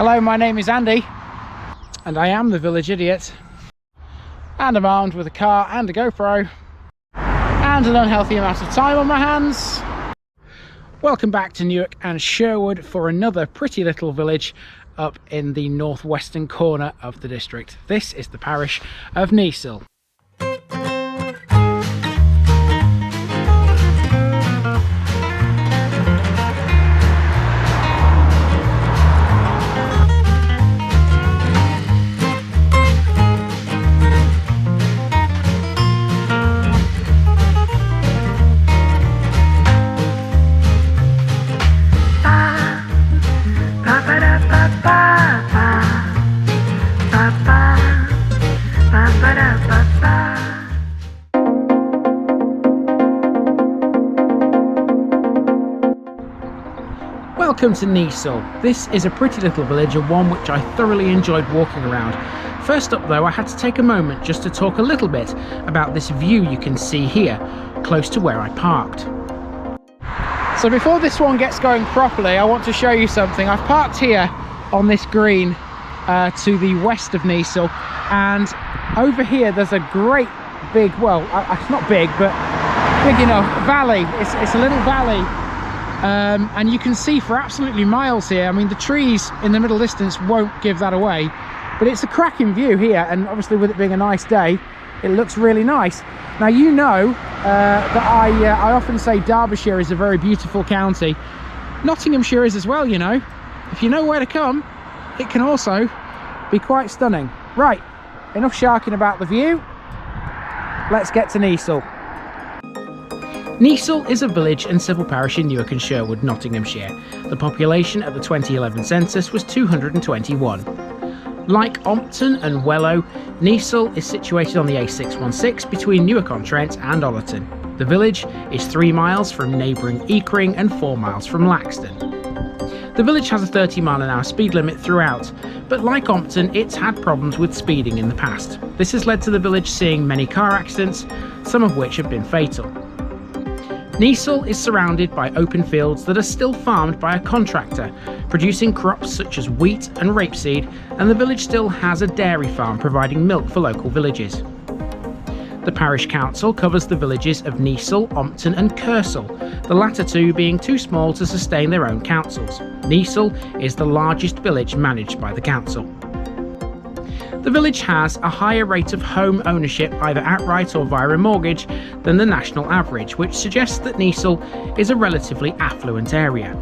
Hello, my name is Andy and I am the village idiot, and I'm armed with a car and a GoPro and an unhealthy amount of time on my hands. Welcome back to Newark and Sherwood for another pretty little village up in the northwestern corner of the district. This is the parish of Kneesale. Welcome to Kneesall. This is a pretty little village and one which I thoroughly enjoyed walking around. First up though, I had to take a moment just to talk a little bit about this view you can see here, close to where I parked. So before this one gets going properly, I want to show you something. I've parked here on this green to the west of Kneesall, and over here there's a great big, well, it's not big, but big enough valley. It's a little valley. And you can see for absolutely miles here. I mean, the trees in the middle distance won't give that away, but it's a cracking view here, and obviously with it being a nice day, it looks really nice. Now, you know that I often say Derbyshire is a very beautiful county. Nottinghamshire is as well, you know. If you know where to come, it can also be quite stunning. Right, enough sharking about the view. Let's get to Kneesall. Kneesall is a village and civil parish in Newark and Sherwood, Nottinghamshire. The population at the 2011 census was 221. Like Ompton and Wellow, Kneesall is situated on the A616 between Newark-on-Trent and Ollerton. The village is 3 miles from neighbouring Eakring and 4 miles from Laxton. The village has a 30-mile-an-hour speed limit throughout, but like Ompton, it's had problems with speeding in the past. This has led to the village seeing many car accidents, some of which have been fatal. Kneesall is surrounded by open fields that are still farmed by a contractor, producing crops such as wheat and rapeseed, and the village still has a dairy farm providing milk for local villages. The parish council covers the villages of Kneesall, Ompton and Kersall, the latter two being too small to sustain their own councils. Kneesall is the largest village managed by the council. The village has a higher rate of home ownership, either outright or via a mortgage, than the national average, which suggests that Kneesall is a relatively affluent area.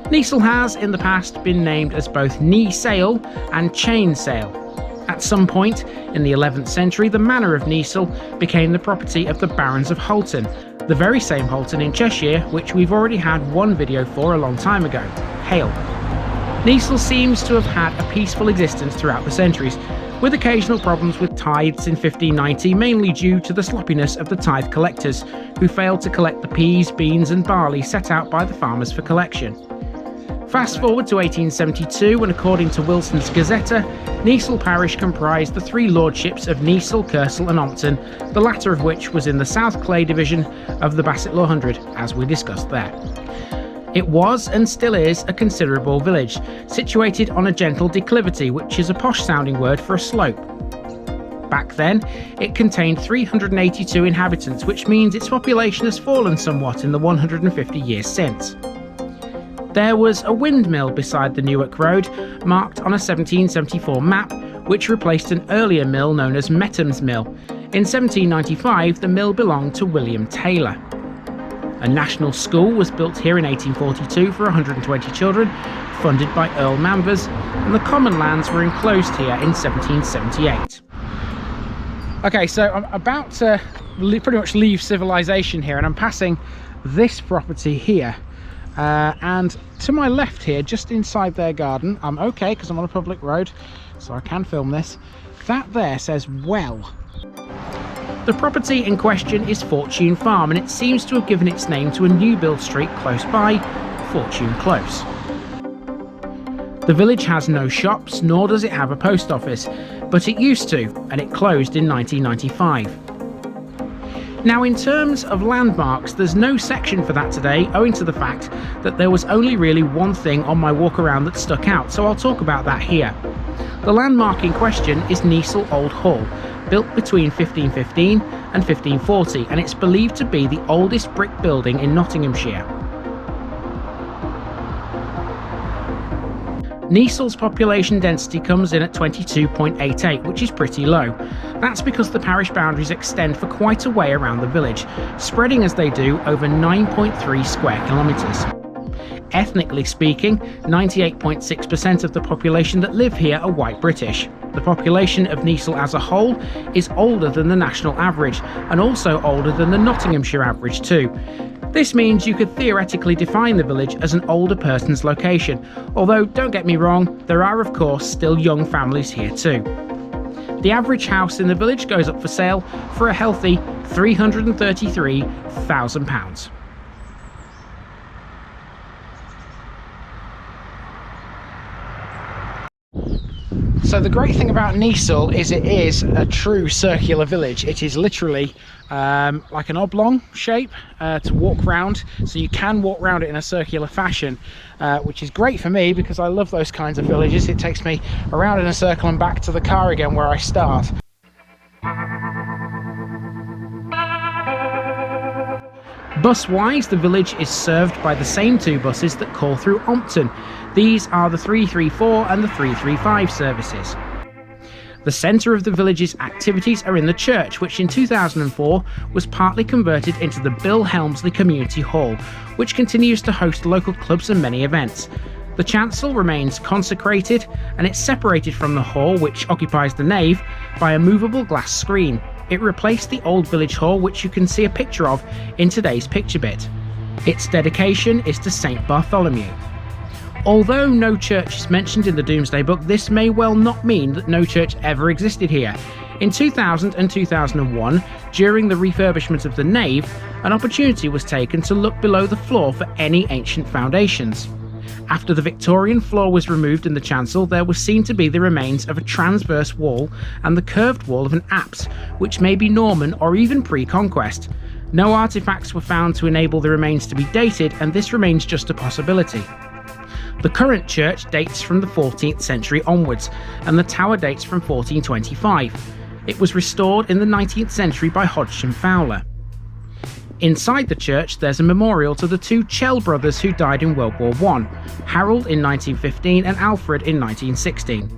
Kneesall has in the past been named as both Kneesale and Chenesale. At some point in the 11th century, the manor of Kneesall became the property of the Barons of Halton, the very same Halton in Cheshire, which we've already had one video for a long time ago, Hale. Kneesall seems to have had a peaceful existence throughout the centuries, with occasional problems with tithes in 1590, mainly due to the sloppiness of the tithe collectors, who failed to collect the peas, beans and barley set out by the farmers for collection. Fast forward to 1872, when according to Wilson's Gazetta, Kneesall parish comprised the 3 lordships of Kneesall, Kersall and Ompton, the latter of which was in the South Clay division of the Basset Law Hundred, as we discussed there. It was, and still is, a considerable village, situated on a gentle declivity, which is a posh-sounding word for a slope. Back then, it contained 382 inhabitants, which means its population has fallen somewhat in the 150 years since. There was a windmill beside the Newark Road, marked on a 1774 map, which replaced an earlier mill known as Metham's Mill. In 1795, the mill belonged to William Taylor. A national school was built here in 1842 for 120 children, funded by Earl Manvers, and the common lands were enclosed here in 1778. Okay, so I'm about to pretty much leave civilization here, and I'm passing this property here. And to my left here, just inside their garden, I'm okay because I'm on a public road, so I can film this. That there says well. The property in question is Fortune Farm, and it seems to have given its name to a new build street close by, Fortune Close. The village has no shops, nor does it have a post office, but it used to, and it closed in 1995. Now, in terms of landmarks, there's no section for that today, owing to the fact that there was only really one thing on my walk around that stuck out, so I'll talk about that here. The landmark in question is Kneesall Old Hall, built between 1515 and 1540, and it's believed to be the oldest brick building in Nottinghamshire. Kneesall's population density comes in at 22.88, which is pretty low. That's because the parish boundaries extend for quite a way around the village, spreading as they do over 9.3 square kilometres. Ethnically speaking, 98.6% of the population that live here are white British. The population of Kneesall as a whole is older than the national average, and also older than the Nottinghamshire average too. This means you could theoretically define the village as an older person's location, although don't get me wrong, there are of course still young families here too. The average house in the village goes up for sale for a healthy £333,000. So the great thing about Kneesall is it is a true circular village. It is literally like an oblong shape to walk round, so you can walk round it in a circular fashion, which is great for me because I love those kinds of villages. It takes me around in a circle and back to the car again where I start. Bus-wise, the village is served by the same two buses that call through Ompton. These are the 334 and the 335 services. The centre of the village's activities are in the church, which in 2004 was partly converted into the Bill Helmsley Community Hall, which continues to host local clubs and many events. The chancel remains consecrated, and it's separated from the hall, which occupies the nave, by a movable glass screen. It replaced the old village hall, which you can see a picture of in today's picture bit. Its dedication is to St Bartholomew. Although no church is mentioned in the Domesday Book, this may well not mean that no church ever existed here. In 2000 and 2001, during the refurbishment of the nave, an opportunity was taken to look below the floor for any ancient foundations. After the Victorian floor was removed in the chancel, there was seen to be the remains of a transverse wall and the curved wall of an apse, which may be Norman or even pre-conquest. No artefacts were found to enable the remains to be dated, and this remains just a possibility. The current church dates from the 14th century onwards, and the tower dates from 1425. It was restored in the 19th century by Hodgson Fowler. Inside the church, there's a memorial to the two Chell brothers who died in World War I, Harold in 1915 and Alfred in 1916.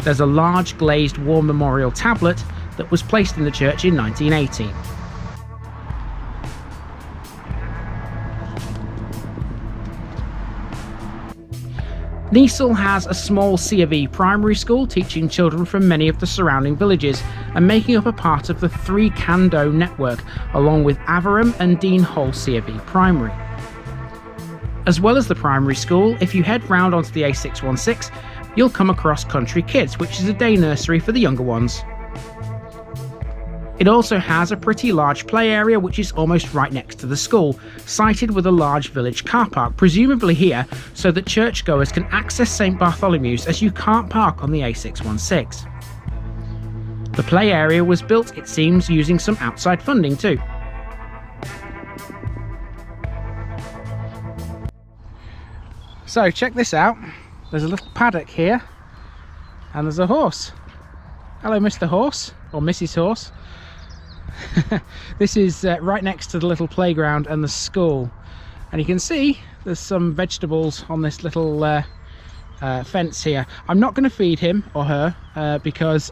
There's a large glazed war memorial tablet that was placed in the church in 1918. Kneesall has a small C of E primary school teaching children from many of the surrounding villages and making up a part of the 3 Cando network, along with Averham and Dean Hall C of E primary. As well as the primary school, if you head round onto the A616, you'll come across Country Kids, which is a day nursery for the younger ones. It also has a pretty large play area which is almost right next to the school, sited with a large village car park, presumably here so that churchgoers can access St Bartholomew's, as you can't park on the A616. The play area was built, it seems, using some outside funding too. So check this out, there's a little paddock here and there's a horse. Hello Mr. Horse, or Mrs. Horse. This is right next to the little playground and the school, and you can see there's some vegetables on this little fence here. I'm not going to feed him or her because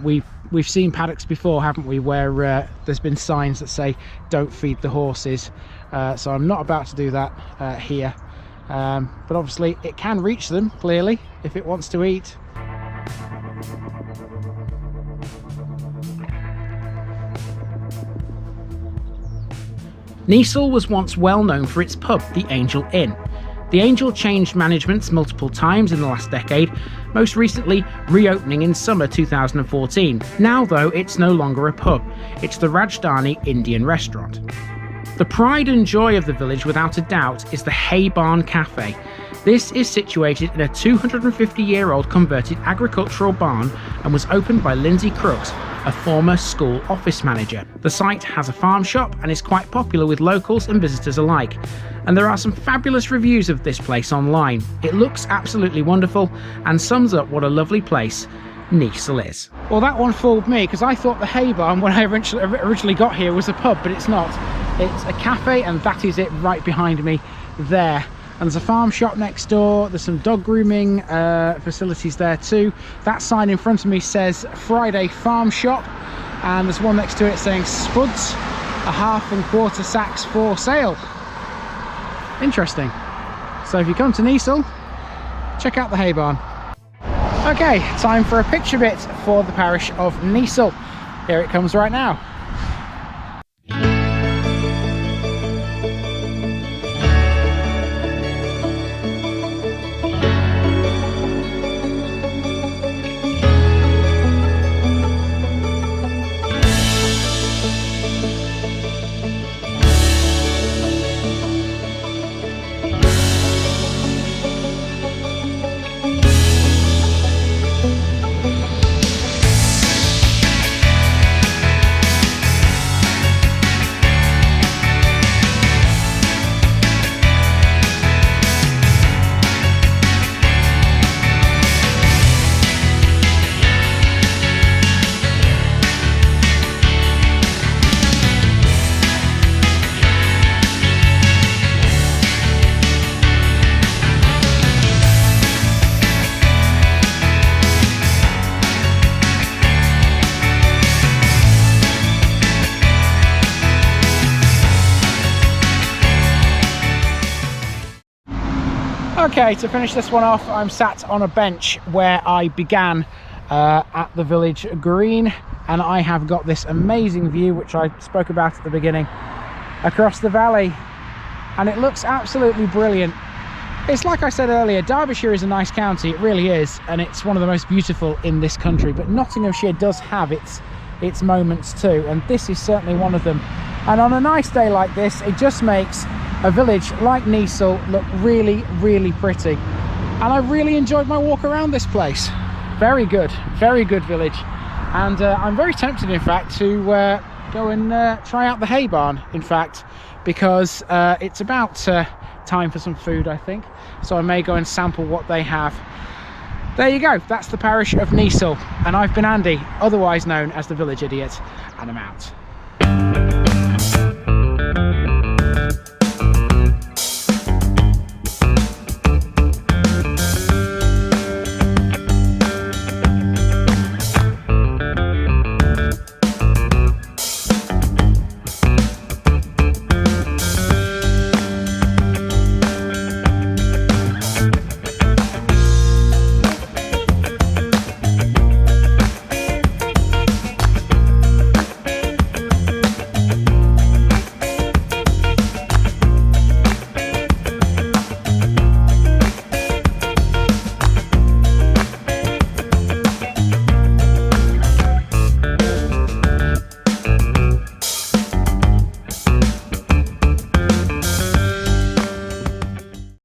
we've seen paddocks before, haven't we, where there's been signs that say don't feed the horses, so I'm not about to do that here, but obviously it can reach them clearly if it wants to eat. Kneesall was once well known for its pub, the Angel Inn. The Angel changed managements multiple times in the last decade, most recently reopening in summer 2014. Now though, it's no longer a pub, it's the Rajdhani Indian restaurant. The pride and joy of the village, without a doubt, is the Hay Barn Cafe. This is situated in a 250-year-old converted agricultural barn and was opened by Lindsay Crooks, a former school office manager. The site has a farm shop and is quite popular with locals and visitors alike. And there are some fabulous reviews of this place online. It looks absolutely wonderful and sums up what a lovely place Kneesall is. Well, that one fooled me because I thought the hay barn when I originally got here was a pub, but it's not. It's a cafe, and that is it right behind me there. And there's a farm shop next door. There's some dog grooming facilities there too. That sign in front of me says Friday Farm Shop, and there's one next to it saying Spuds, a half and quarter sacks for sale. Interesting. So if you come to Kneesall, check out the hay barn. Okay, time for a picture bit for the parish of Kneesall. Here it comes right now. Okay, to finish this one off, I'm sat on a bench where I began at the village green, and I have got this amazing view, which I spoke about at the beginning, across the valley, and it looks absolutely brilliant. It's like I said earlier, Derbyshire is a nice county, it really is, and it's one of the most beautiful in this country, but Nottinghamshire does have its moments too, and this is certainly one of them. And on a nice day like this, it just makes a village like Kneesall look really, really pretty. And I really enjoyed my walk around this place. Very good village. And I'm very tempted, in fact, to go and try out the hay barn, in fact, because it's about time for some food, I think. So I may go and sample what they have. There you go, that's the parish of Kneesall. And I've been Andy, otherwise known as the Village Idiot, and I'm out.